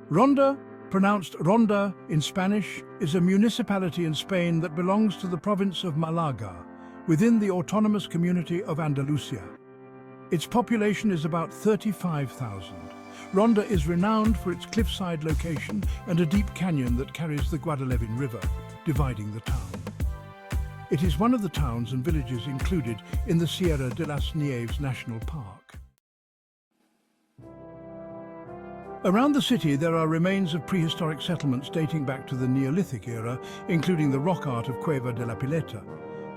Ronda, pronounced Ronda in Spanish, is a municipality in Spain that belongs to the province of Malaga, within the autonomous community of Andalusia. Its population is about 35,000. Ronda is renowned for its cliffside location and a deep canyon that carries the Guadalquivir River, dividing the town. It is one of the towns and villages included in the Sierra de las Nieves National Park. Around the city there are remains of prehistoric settlements dating back to the Neolithic era, including the rock art of Cueva de la Pileta.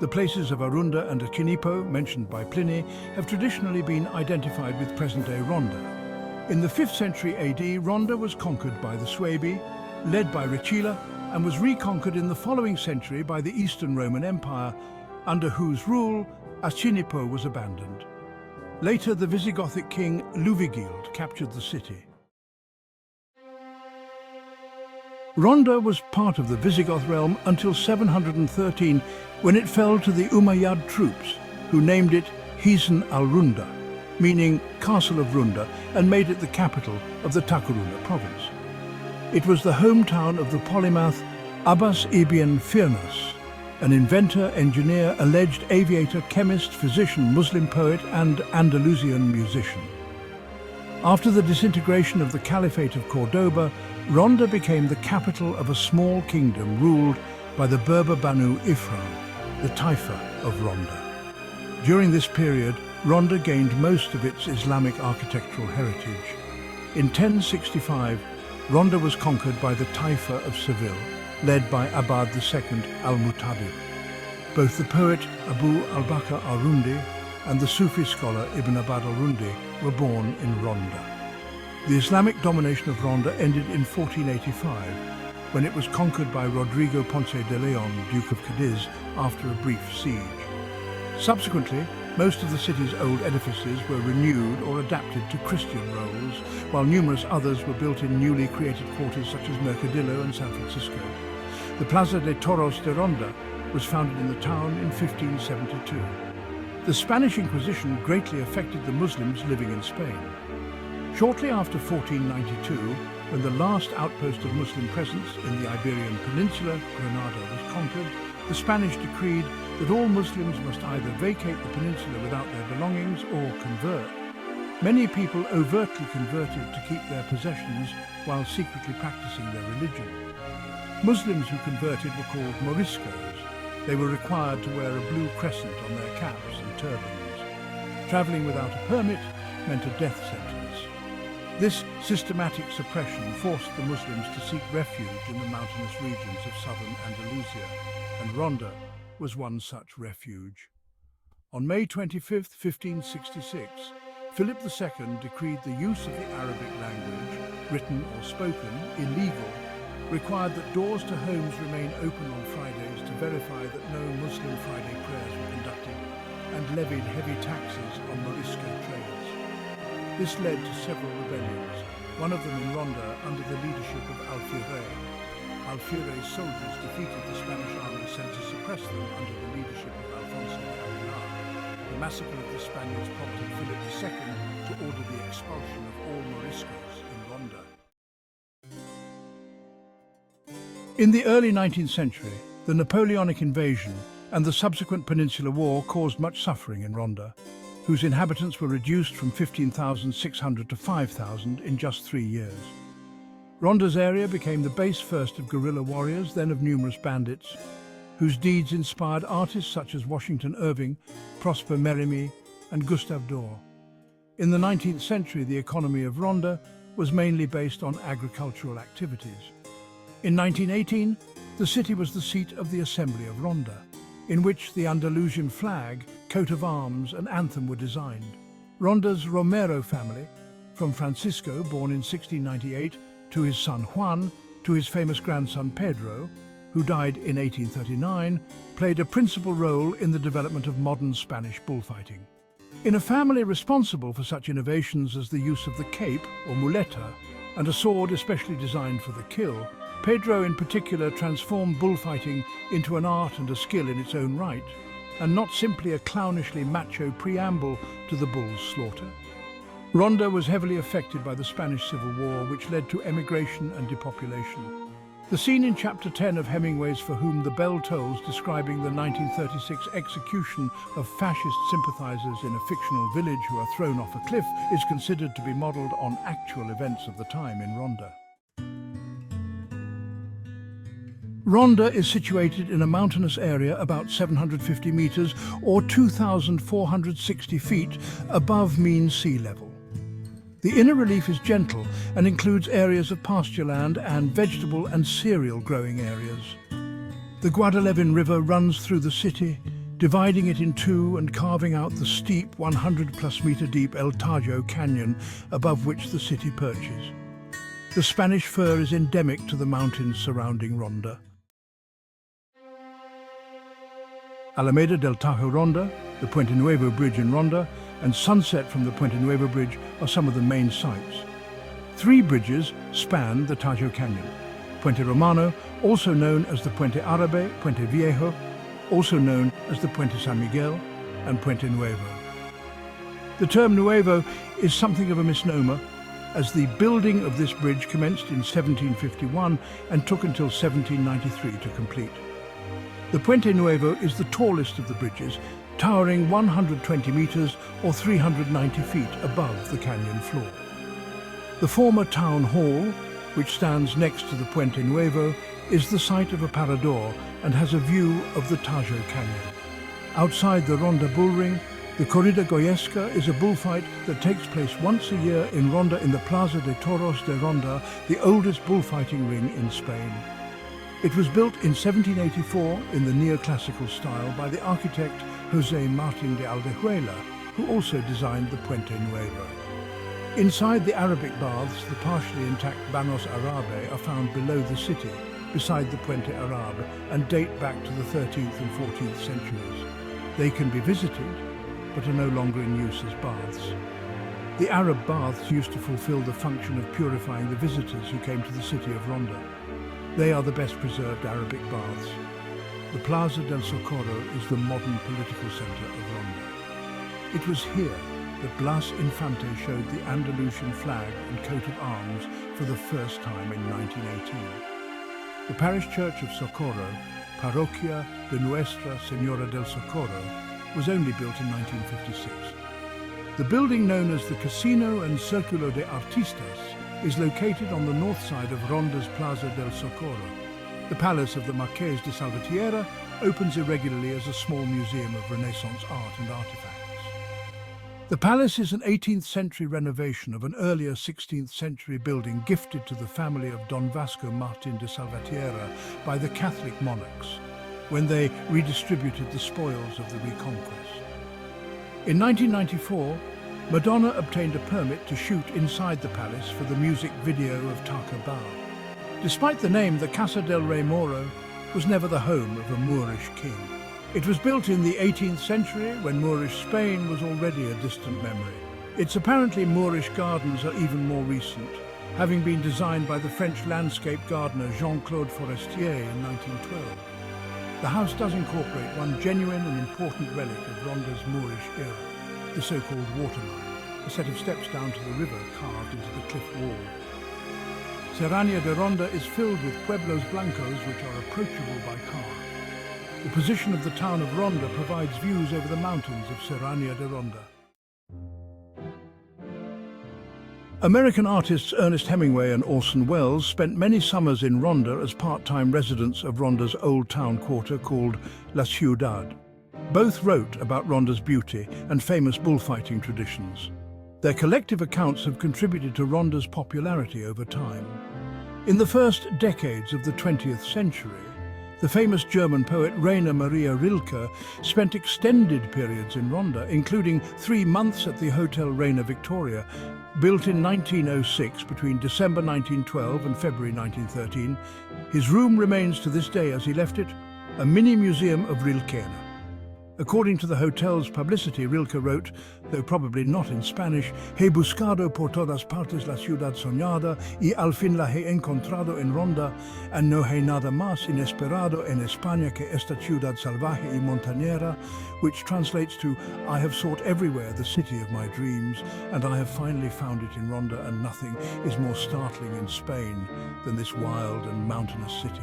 The places of Arunda and Achinipo, mentioned by Pliny, have traditionally been identified with present-day Ronda. In the 5th century AD, Ronda was conquered by the Suebi, led by Richila, and was reconquered in the following century by the Eastern Roman Empire, under whose rule Achinipo was abandoned. Later, the Visigothic king Luvigild captured the city. Ronda was part of the Visigoth realm until 713, when it fell to the Umayyad troops, who named it Hisn al-Runda, meaning Castle of Runda, and made it the capital of the Takuruna province. It was the hometown of the polymath Abbas ibn Firnas, an inventor, engineer, alleged aviator, chemist, physician, Muslim poet, and Andalusian musician. After the disintegration of the Caliphate of Cordoba, Ronda became the capital of a small kingdom ruled by the Berber Banu Ifram, the Taifa of Ronda. During this period, Ronda gained most of its Islamic architectural heritage. In 1065, Ronda was conquered by the Taifa of Seville, led by Abad II al-Mu'tadid. Both the poet Abu al-Bakr al-Rundi and the Sufi scholar Ibn Abad al-Rundi were born in Ronda. The Islamic domination of Ronda ended in 1485, when it was conquered by Rodrigo Ponce de Leon, Duke of Cadiz, after a brief siege. Subsequently, most of the city's old edifices were renewed or adapted to Christian roles, while numerous others were built in newly created quarters such as Mercadillo and San Francisco. The Plaza de Toros de Ronda was founded in the town in 1572. The Spanish Inquisition greatly affected the Muslims living in Spain. Shortly after 1492, when the last outpost of Muslim presence in the Iberian Peninsula, Granada, was conquered, the Spanish decreed that all Muslims must either vacate the peninsula without their belongings or convert. Many people overtly converted to keep their possessions while secretly practicing their religion. Muslims who converted were called Moriscos. They were required to wear a blue crescent on their caps and turbans. Travelling without a permit meant a death sentence. This systematic suppression forced the Muslims to seek refuge in the mountainous regions of southern Andalusia, and Ronda was one such refuge. On May 25, 1566, Philip II decreed the use of the Arabic language, written or spoken, illegal, required that doors to homes remain open on Fridays to verify that no Muslim Friday prayers were conducted, and levied heavy taxes on Morisco trades. This led to several rebellions, one of them in Ronda under the leadership of Alfire. Alfire's soldiers defeated the Spanish army sent to suppress them under the leadership of Alfonso de Aguilar. The massacre of the Spaniards prompted Philip II to order the expulsion of all Moriscos in Ronda. In the early 19th century, the Napoleonic invasion and the subsequent Peninsular War caused much suffering in Ronda, whose inhabitants were reduced from 15,600 to 5,000 in just 3 years. Ronda's area became the base first of guerrilla warriors, then of numerous bandits, whose deeds inspired artists such as Washington Irving, Prosper Mérimée, and Gustave Doré. In the 19th century, the economy of Ronda was mainly based on agricultural activities. In 1918, the city was the seat of the Assembly of Ronda, in which the Andalusian flag, coat of arms, and anthem were designed. Ronda's Romero family, from Francisco, born in 1698, to his son Juan, to his famous grandson Pedro, who died in 1839, played a principal role in the development of modern Spanish bullfighting. In a family responsible for such innovations as the use of the cape, or muleta, and a sword especially designed for the kill, Pedro in particular transformed bullfighting into an art and a skill in its own right, and not simply a clownishly macho preamble to the bull's slaughter. Ronda was heavily affected by the Spanish Civil War, which led to emigration and depopulation. The scene in Chapter 10 of Hemingway's For Whom the Bell Tolls, describing the 1936 execution of fascist sympathizers in a fictional village who are thrown off a cliff, is considered to be modeled on actual events of the time in Ronda. Ronda is situated in a mountainous area about 750 meters or 2,460 feet above mean sea level. The inner relief is gentle and includes areas of pastureland and vegetable and cereal growing areas. The Guadalevin River runs through the city, dividing it in two and carving out the steep 100+ meter deep El Tajo Canyon above which the city perches. The Spanish fir is endemic to the mountains surrounding Ronda. Alameda del Tajo Ronda, the Puente Nuevo Bridge in Ronda, and sunset from the Puente Nuevo Bridge are some of the main sites. 3 bridges span the Tajo Canyon. Puente Romano, also known as the Puente Árabe, Puente Viejo, also known as the Puente San Miguel, and Puente Nuevo. The term Nuevo is something of a misnomer, as the building of this bridge commenced in 1751 and took until 1793 to complete. The Puente Nuevo is the tallest of the bridges, towering 120 meters or 390 feet above the canyon floor. The former town hall, which stands next to the Puente Nuevo, is the site of a parador and has a view of the Tajo Canyon. Outside the Ronda bullring, the Corrida Goyesca is a bullfight that takes place once a year in Ronda in the Plaza de Toros de Ronda, the oldest bullfighting ring in Spain. It was built in 1784 in the neoclassical style by the architect José Martín de Aldehuela, who also designed the Puente Nuevo. Inside the Arabic baths, the partially intact Banos Arabe are found below the city, beside the Puente Arabe, and date back to the 13th and 14th centuries. They can be visited, but are no longer in use as baths. The Arab baths used to fulfill the function of purifying the visitors who came to the city of Ronda. They are the best preserved Arabic baths. The Plaza del Socorro is the modern political center of Ronda. It was here that Blas Infante showed the Andalusian flag and coat of arms for the first time in 1918. The parish church of Socorro, Parroquia de Nuestra Señora del Socorro, was only built in 1956. The building known as the Casino and Círculo de Artistas is located on the north side of Ronda's Plaza del Socorro. The palace of the Marqués de Salvatierra opens irregularly as a small museum of Renaissance art and artifacts. The palace is an 18th century renovation of an earlier 16th century building gifted to the family of Don Vasco Martín de Salvatierra by the Catholic monarchs when they redistributed the spoils of the Reconquest. In 1994, Madonna obtained a permit to shoot inside the palace for the music video of Taca Bao. Despite the name, the Casa del Rey Moro was never the home of a Moorish king. It was built in the 18th century when Moorish Spain was already a distant memory. Its apparently Moorish gardens are even more recent, having been designed by the French landscape gardener Jean-Claude Forestier in 1912. The house does incorporate one genuine and important relic of Ronda's Moorish era, the so-called waterline, a set of steps down to the river carved into the cliff wall. Serrania de Ronda is filled with pueblos blancos which are approachable by car. The position of the town of Ronda provides views over the mountains of Serrania de Ronda. American artists Ernest Hemingway and Orson Welles spent many summers in Ronda as part-time residents of Ronda's old town quarter called La Ciudad. Both wrote about Ronda's beauty and famous bullfighting traditions. Their collective accounts have contributed to Ronda's popularity over time. In the first decades of the 20th century, the famous German poet Rainer Maria Rilke spent extended periods in Ronda, including 3 months at the Hotel Reina Victoria, built in 1906 between December 1912 and February 1913. His room remains to this day as he left it, a mini museum of Rilkena. According to the hotel's publicity, Rilke wrote, though probably not in Spanish, «He buscado por todas partes la ciudad soñada y al fin la he encontrado en Ronda, and no hay nada más inesperado en España que esta ciudad salvaje y montañera», which translates to, «I have sought everywhere the city of my dreams, and I have finally found it in Ronda, and nothing is more startling in Spain than this wild and mountainous city».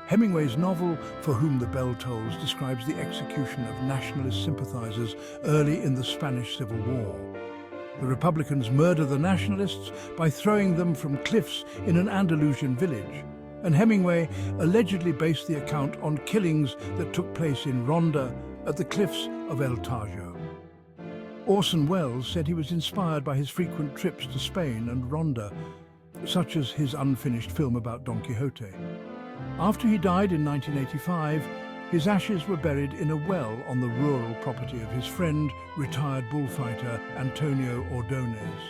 Hemingway's novel, For Whom the Bell Tolls, describes the execution of nationalist sympathizers early in the Spanish Civil War. The Republicans murder the nationalists by throwing them from cliffs in an Andalusian village, and Hemingway allegedly based the account on killings that took place in Ronda at the cliffs of El Tajo. Orson Welles said he was inspired by his frequent trips to Spain and Ronda, such as his unfinished film about Don Quixote. After he died in 1985, his ashes were buried in a well on the rural property of his friend, retired bullfighter Antonio Ordonez.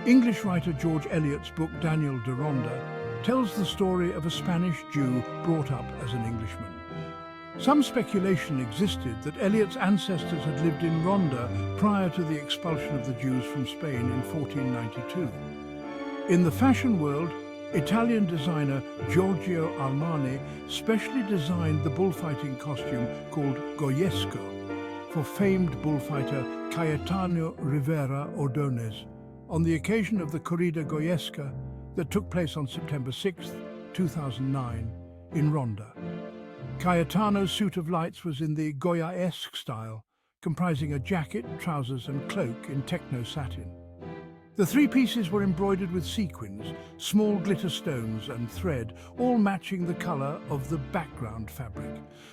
English writer George Eliot's book Daniel de Ronda tells the story of a Spanish Jew brought up as an Englishman. Some speculation existed that Eliot's ancestors had lived in Ronda prior to the expulsion of the Jews from Spain in 1492. In the fashion world, Italian designer Giorgio Armani specially designed the bullfighting costume called Goyesco for famed bullfighter Cayetano Rivera Ordonez on the occasion of the Corrida Goyesca that took place on September 6, 2009, in Ronda. Cayetano's suit of lights was in the Goya-esque style, comprising a jacket, trousers and cloak in techno satin. The three pieces were embroidered with sequins, small glitter stones and thread, all matching the colour of the background fabric.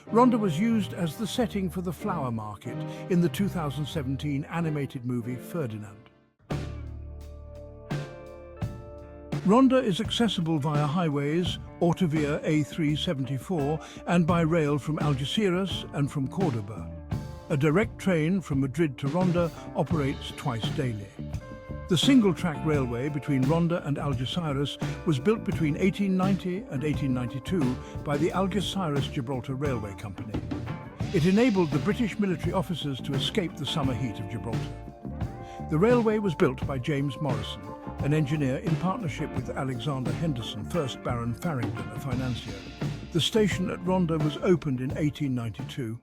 Ronda was used as the setting for the flower market in the 2017 animated movie Ferdinand. Ronda is accessible via highways, Autovia A374, and by rail from Algeciras and from Córdoba. A direct train from Madrid to Ronda operates twice daily. The single-track railway between Ronda and Algeciras was built between 1890 and 1892 by the Algeciras-Gibraltar Railway Company. It enabled the British military officers to escape the summer heat of Gibraltar. The railway was built by James Morrison, an engineer in partnership with Alexander Henderson, 1st Baron Farringdon, a financier. The station at Ronda was opened in 1892.